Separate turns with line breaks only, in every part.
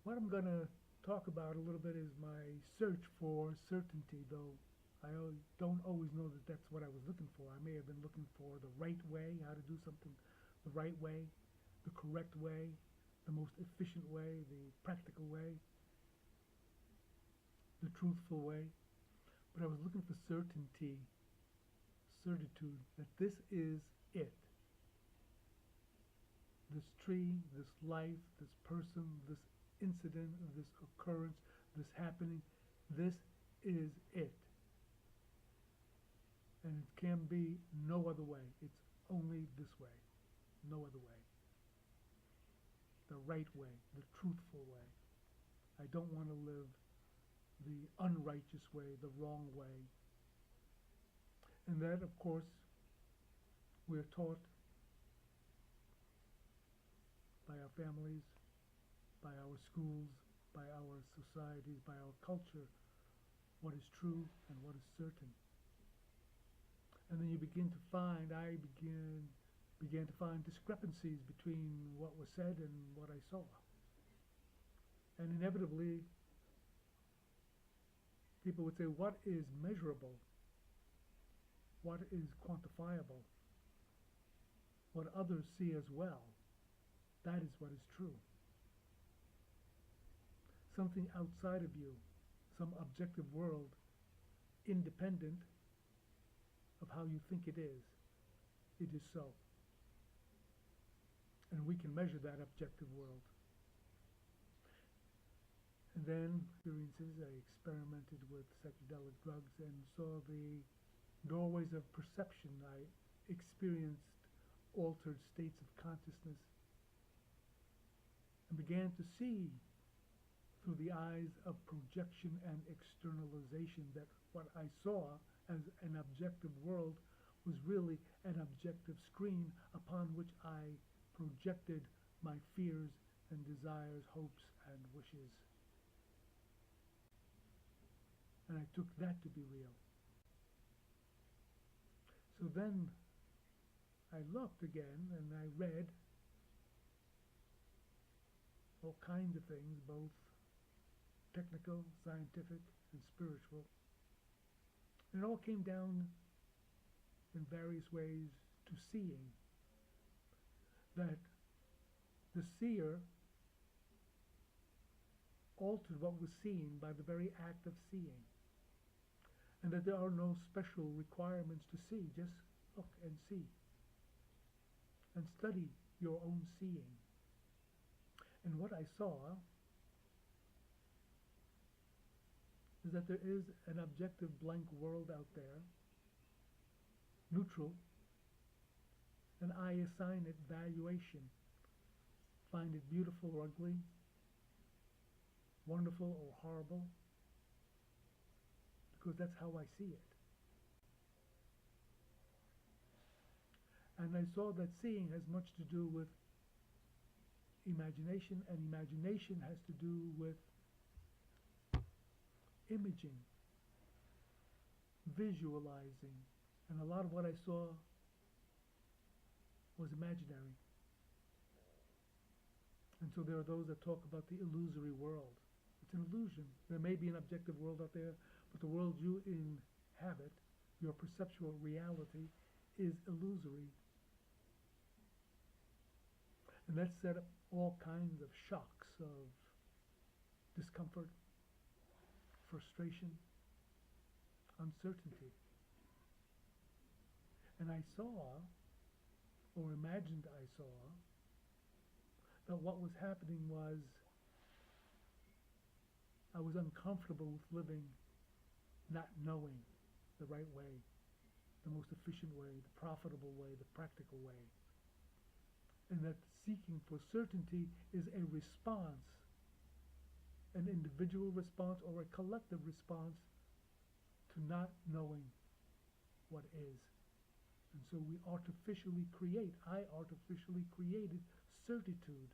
What I'm going to talk about a little bit is my search for certainty, though don't always know that that's what I was looking for. I may have been looking for the right way, how to do something the right way, the correct way, the most efficient way, the practical way, the truthful way. But I was looking for certainty, certitude, that this is it. This tree, this life, this person, this incident, this occurrence, this happening, this is it. And it can be no other way. It's only this way, no other way. The right way, the truthful way. I don't want to live the unrighteous way, the wrong way. And that, of course, we're taught by our families, by our schools, by our societies, by our culture, what is true and what is certain. And then you begin to find, I began to find discrepancies between what was said and what I saw. And inevitably, people would say, what is measurable? What is quantifiable? What others see as well, that is what is true. Something outside of you, some objective world, independent of how you think it is so. And we can measure that objective world. And then, experiences, I experimented with psychedelic drugs and saw the doorways of perception. I experienced altered states of consciousness and began to see through the eyes of projection and externalization that what I saw as an objective world was really an objective screen upon which I projected my fears and desires, hopes and wishes. And I took that to be real. So then I looked again and I read all kinds of things, both technical, scientific, and spiritual. And it all came down in various ways to seeing. That the seer altered what was seen by the very act of seeing. And that there are no special requirements to see. Just look and see. And study your own seeing. And what I saw is that there is an objective blank world out there, neutral, and I assign it valuation. Find it beautiful or ugly, wonderful or horrible, because that's how I see it. And I saw that seeing has much to do with imagination, and imagination has to do with imaging, visualizing, and a lot of what I saw was imaginary. And so there are those that talk about the illusory world. It's an illusion. There may be an objective world out there, but the world you inhabit, your perceptual reality, is illusory. And that set up all kinds of shocks of discomfort, frustration, uncertainty. And I saw, or imagined I saw, that what was happening was I was uncomfortable with living not knowing the right way, the most efficient way, the profitable way, the practical way. And that seeking for certainty is a response, an individual response or a collective response to not knowing what is. And so we artificially create, I artificially created certitude.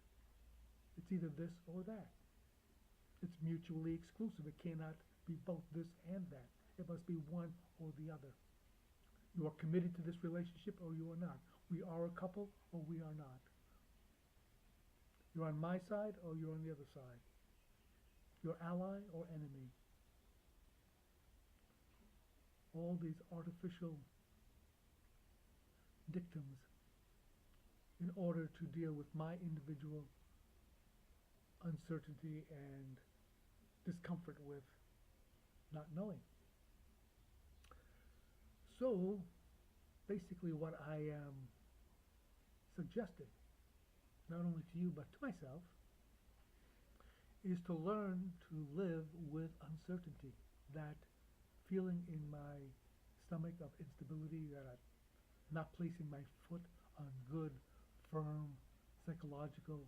It's either this or that. It's mutually exclusive. It cannot be both this and that. It must be one or the other. You are committed to this relationship or you are not. We are a couple or we are not. You're on my side or you're on the other side. your ally or enemy. All these artificial dictums in order to deal with my individual uncertainty and discomfort with not knowing. So, basically what I am suggesting, not only to you but to myself, is to learn to live with uncertainty, that feeling in my stomach of instability, that I'm not placing my foot on good, firm, psychological,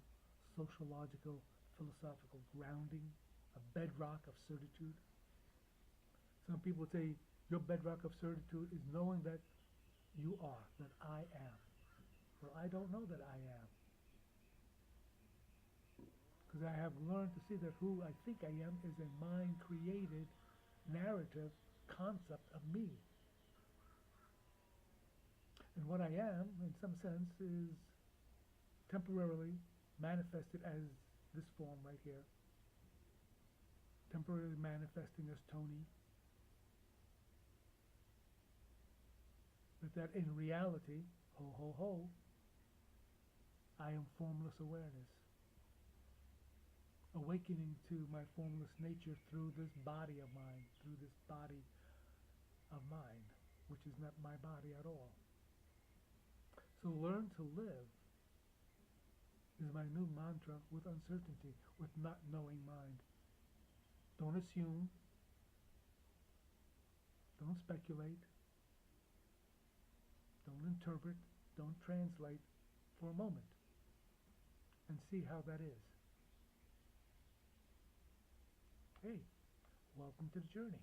sociological, philosophical grounding, a bedrock of certitude. Some people say your bedrock of certitude is knowing that you are, that I am. Well, I don't know that I am. Because I have learned to see that who I think I am is a mind-created narrative concept of me. And what I am, in some sense, is temporarily manifested as this form right here, temporarily manifesting as Tony, but that in reality, ho ho ho, I am formless awareness, awakening to my formless nature through this body of mine, which is not my body at all. So learn to live is my new mantra with uncertainty, with not knowing mind. Don't assume, don't speculate, don't interpret, don't translate for a moment, and see how that is. Hey, welcome to the journey.